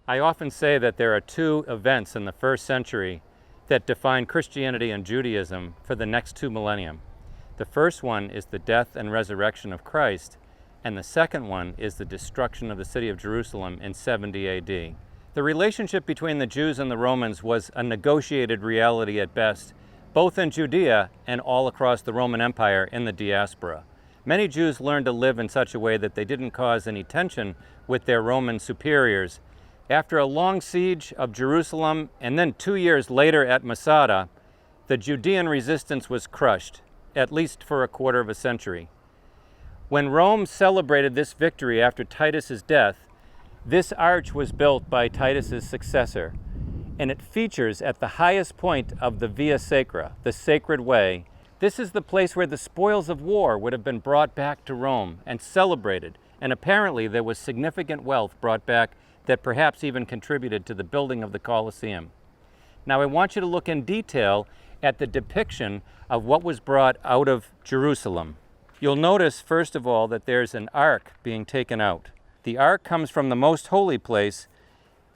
I often say that there are two events in the first century that define Christianity and Judaism for the next 2 millennia. The first one is the death and resurrection of Christ, and the second one is the destruction of the city of Jerusalem in 70 AD. The relationship between the Jews and the Romans was a negotiated reality at best, both in Judea and all across the Roman Empire in the diaspora. Many Jews learned to live in such a way that they didn't cause any tension with their Roman superiors. After a long siege of Jerusalem, and then 2 years later at Masada, the Judean resistance was crushed, at least for a quarter of a century. When Rome celebrated this victory after Titus's death, this arch was built by Titus's successor, and it features at the highest point of the Via Sacra, the sacred way. This is the place where the spoils of war would have been brought back to Rome and celebrated, and apparently there was significant wealth brought back that perhaps even contributed to the building of the Colosseum. Now I want you to look in detail at the depiction of what was brought out of Jerusalem. You'll notice, first of all, that there's an ark being taken out. The ark comes from the most holy place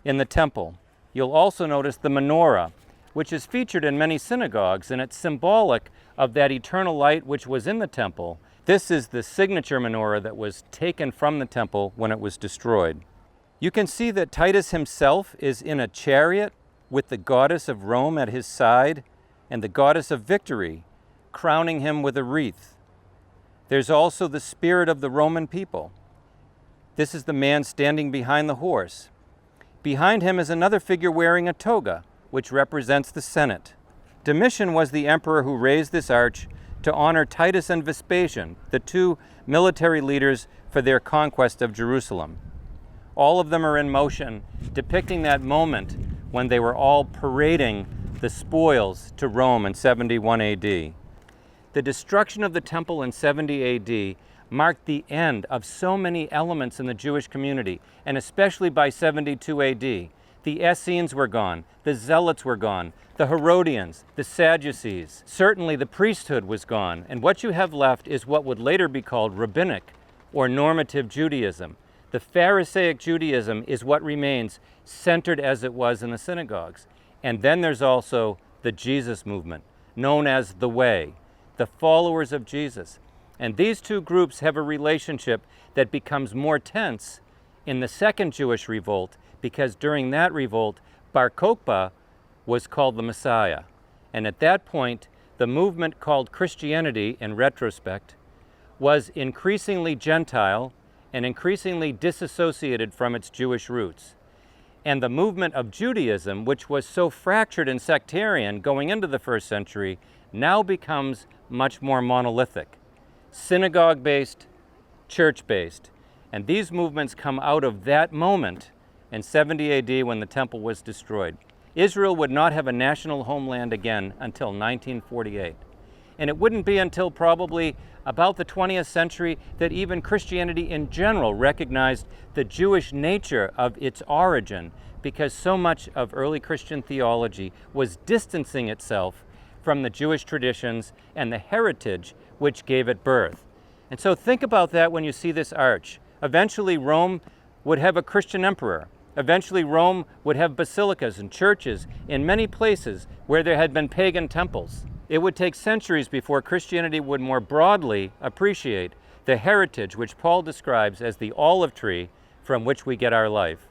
in the temple. You'll also notice the menorah, which is featured in many synagogues, and it's symbolic of that eternal light which was in the temple. This is the signature menorah that was taken from the temple when it was destroyed. You can see that Titus himself is in a chariot with the goddess of Rome at his side and the goddess of victory crowning him with a wreath. There's also the spirit of the Roman people. This is the man standing behind the horse. Behind him is another figure wearing a toga, which represents the Senate. Domitian was the emperor who raised this arch to honor Titus and Vespasian, the two military leaders for their conquest of Jerusalem. All of them are in motion, depicting that moment when they were all parading the spoils to Rome in 71 AD. The destruction of the temple in 70 AD marked the end of so many elements in the Jewish community, and especially by 72 AD. The Essenes were gone, the Zealots were gone, the Herodians, the Sadducees. Certainly the priesthood was gone, and what you have left is what would later be called rabbinic or normative Judaism. The Pharisaic Judaism is what remains, centered as it was in the synagogues. And then there's also the Jesus movement, known as the Way, the followers of Jesus. And these two groups have a relationship that becomes more tense in the second Jewish revolt, because during that revolt, Bar Kokhba was called the Messiah. And at that point, the movement called Christianity, in retrospect, was increasingly Gentile and increasingly disassociated from its Jewish roots. And the movement of Judaism, which was so fractured and sectarian going into the first century, now becomes much more monolithic, synagogue-based, church-based. And these movements come out of that moment in 70 AD when the temple was destroyed. Israel would not have a national homeland again until 1948. And it wouldn't be until probably about the 20th century that even Christianity in general recognized the Jewish nature of its origin, because so much of early Christian theology was distancing itself from the Jewish traditions and the heritage which gave it birth. And so think about that when you see this arch. Eventually Rome would have a Christian emperor. Eventually Rome would have basilicas and churches in many places where there had been pagan temples. It would take centuries before Christianity would more broadly appreciate the heritage which Paul describes as the olive tree from which we get our life.